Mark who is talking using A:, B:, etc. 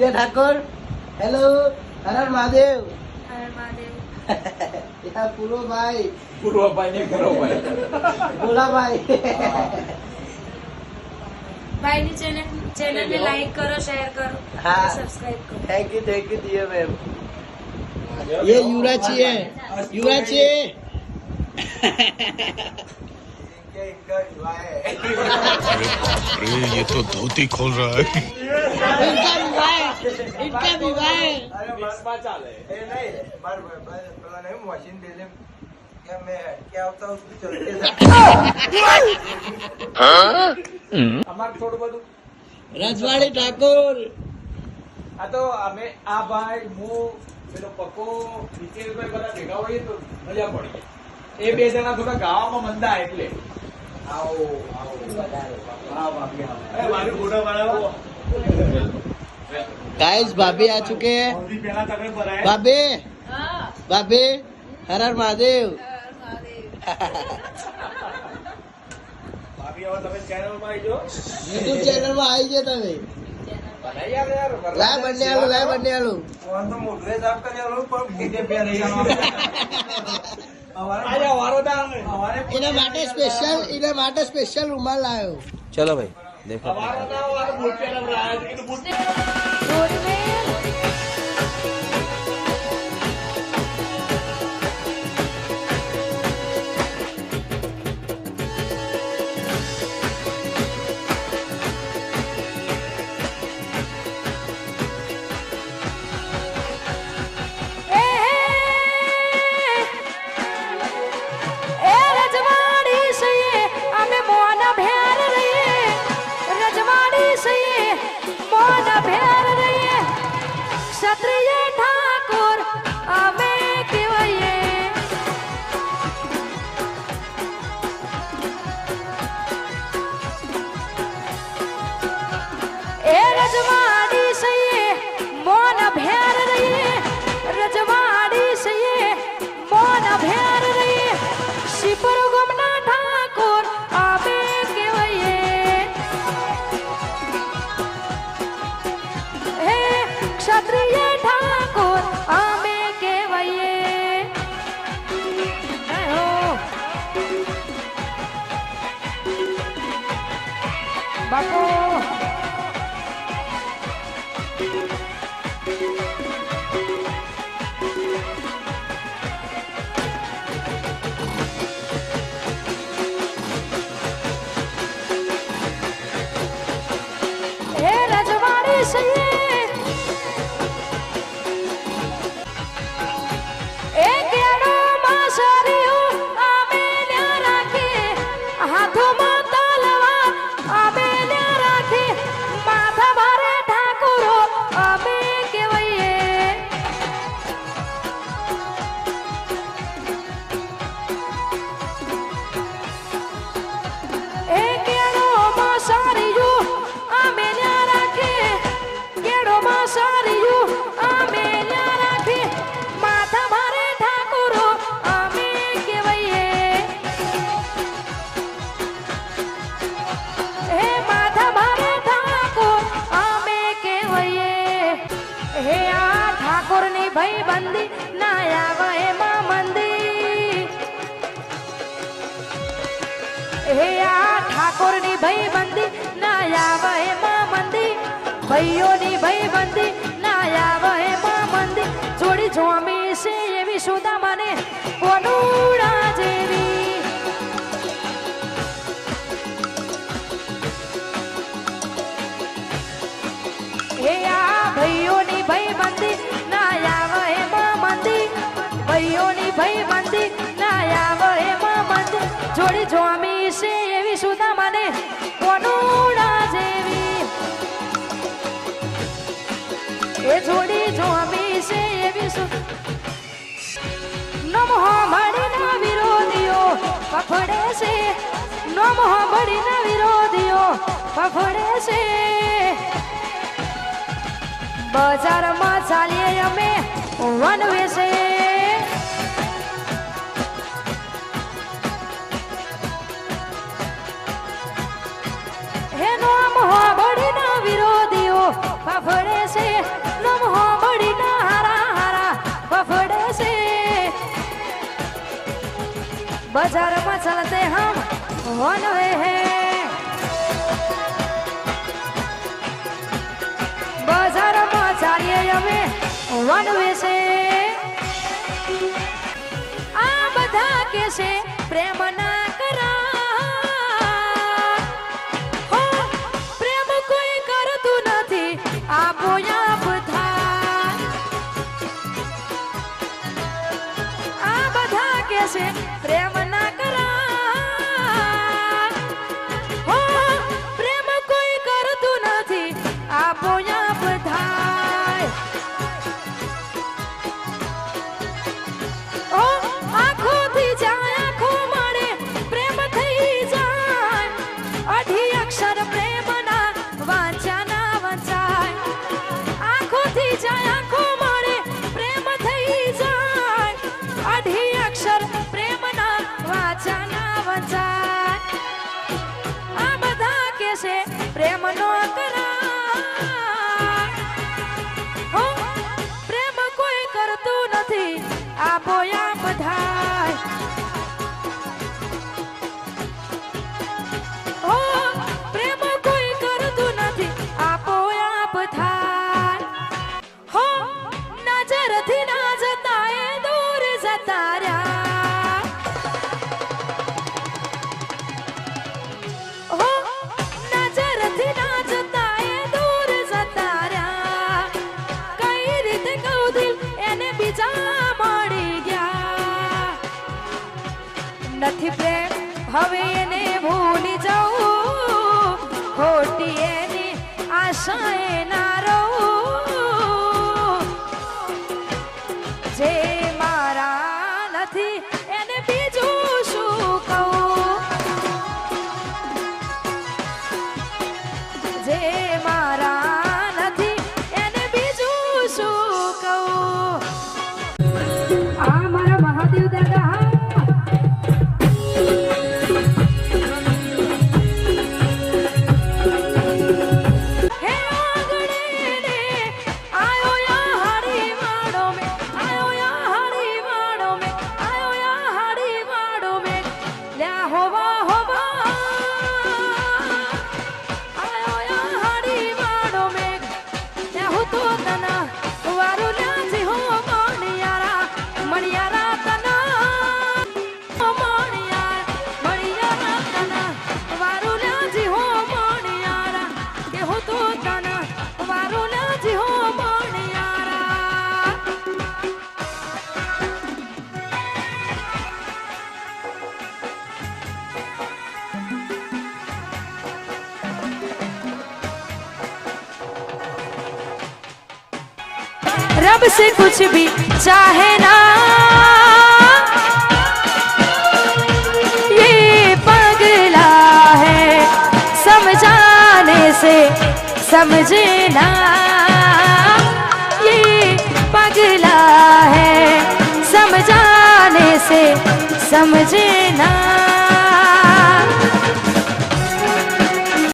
A: Divya Thakur hello हर हर महादेव
B: હર મહાદેવ.
A: या पूर्व भाई
C: પૂર્વભાઈ ને પૂર્વભાઈ
A: बोला भाई
B: ભાઈની ચેનલને લાઈક કરો, શેર કરો,
A: હા.
B: સબસ્ક્રાઇબ કરો.
A: थैंक यू दिव्या मैम ये युवराज है युवराज है
D: अरे ये तो धोती खोल रहा है
A: इनका विवाह है
C: અરે બસમાં ચાલે
E: એ નહીં માર પેલા નહીં મશીન બેલે કે મેં કે આવતા હું ચલતે
C: અમાર થોડું બધું
A: रजवाड़ी ठाकुर
C: આ તો અમે આ ભાઈ હું પેલો પક્કો હિતેશભાઈ બધા ભેગા હોઈએ તો મજા પડી એ બે જણા થોડા ગાવામાં મંદા એટલે આવો આવો હા ભાભી આવો અરે મારી ફોટો બનાવો
A: गाइस भाभी आ चुके हैं
C: સૌથી પહેલા તમે ભરાય
A: भाभी भाभी हर हर महादेव
C: ભાભી હવે તમે ચેનલમાં આવી જાઓ
A: यूट्यूब चैनल में आई गए તમે
C: બનાવી આવે યાર
A: લાય બંને આલું
E: ફોન તો મોઢે સાફ કરી આલો પણ ભૂતે પે નહીં
C: આજે વારો ના આવે
A: એના માટે સ્પેશિયલ રૂમાલ લાવ્યો
E: ચલો ભાઈ દેખો
C: વારો ના આવે બૂટ પહેરાવ રહ્યા છે કે બૂટ
B: એ રજવાડી સઈએ અમે મોના ભેર રહીએ, રજવાડી સઈએ મોના ભેર રહીએ, ક્ષત્રિય ઠાકોર અમે કહેવાઈએ. એ રજવાડી સઈએ મોના ભેર રહીએ, રજવાડી સઈએ મોના ભેર રહીએ, શિપર ગમના ઠાકોર અમે કહેવાઈએ. હે ક્ષત્રિય ઠાકોર અમે કહેવાઈએ. હે હો. બાપુ હે રજવાડી સઈએ એ કેળો માસરિયું અમે લ્યા રાખીએ, હાથોમાં તલવાર અમે લ્યા રાખીએ, માથા ભારે ઠાકોરો અમે કહેવાઈએ. એ કેળો માસરિયું અમે લ્યા રાખીએ, કેળો માસરિયું અમે લ્યા રાખીએ, માથા ભારે ઠાકોરો અમે કહેવાઈએ. હે માથા ભારે ઠાકોર અમે કહેવાઈએ. હે આ ઠાકોરની ભાઈબંધી ના આવે એમાં મંદી. હે આ ઠાકોરની ભાઈબંધી ના આવે એમાં મંદી, ભાઈઓની ભાઈબંધી ના આવે એમાં મંદી. જોડી જોમી છે એવી સુદા મને કોનુડા જેવી. હે આ ભાઈઓની ભાઈબંધી ના આવે એમાં મંદી, ભાઈઓની ભાઈબંધી ના આવે એમાં મંદી. જોડી જોમી છે એવી સુદા મને કોનુડા જેવી. એ જોડી જોમી છે એવી નમો મળીના વિરોધીઓ ફફડે છે, નમો મળીના વિરોધીઓ ફફડે છે. બજારમાં ચાલીએ અમે વન વેસે, હે નામ હોબડીના વિરોધીઓ ફફડે છે, बाजार में चलते हम वन वे हैं, बाजार में चालिए हमें वन वे से। आ बधा के से प्रेम ना करा हो, प्रेम कोई करतु नहीं आपो आप था। आ बधा के से प्रेम ना करा हो, प्रेम कोई करतु नहीं आपो आप था। ओ आँखों थी जाए आँखों मारे प्रेम थी जाए, अढ़ी अक्षर प्रेम ना वाचा ना वचाए। आँखों थी जाए आँखों मारे प्रेम थी जाए, अढ़ी अक्षर प्रेम ना वाचा ना वचाए। आ बधा के से प्रेम नो करा हो, प्रेम कोई करतु नहीं आपो आप धाय। हो प्रेम कोई करतु नहीं आपो आप धाय। हो नजर थी ना जताए दूर जतार्या, हो नजर थी ना जताए दूर जतार्या। कई रीते कहू दिल एने बीजा मળી ગયા, નથી પ્રેમ હવે એને ભૂલી જાઉં, ખોટી એની આશાએ ના રહું। જે મારા નથી એને બીજું શું કહું, જે મારા નથી એને બીજું શું કહું। આ મારા મહાદેવ દાદા હે આંગણે ને આયો યા હાડી વાડો મે, આયો યા હાડી વાડો મે, આયો યા હાડી વાડો મે, લ્યા હોવા હોવા આયો યા હાડી વાડો મે, લ્યા હું તો તના વારું લ્યાજી હો મણિયારા, મણિયારા તના હો મણિયારા, મણિયારા તના વારું લ્યાજી હો મણિયારા, કે હું તો તના વારું લ્યાજી હો મણિયારા। रब से कुछ भी चाहे ना, ये पगला है समझाने से समझे ना, ये पगला है समझाने से समझे ना।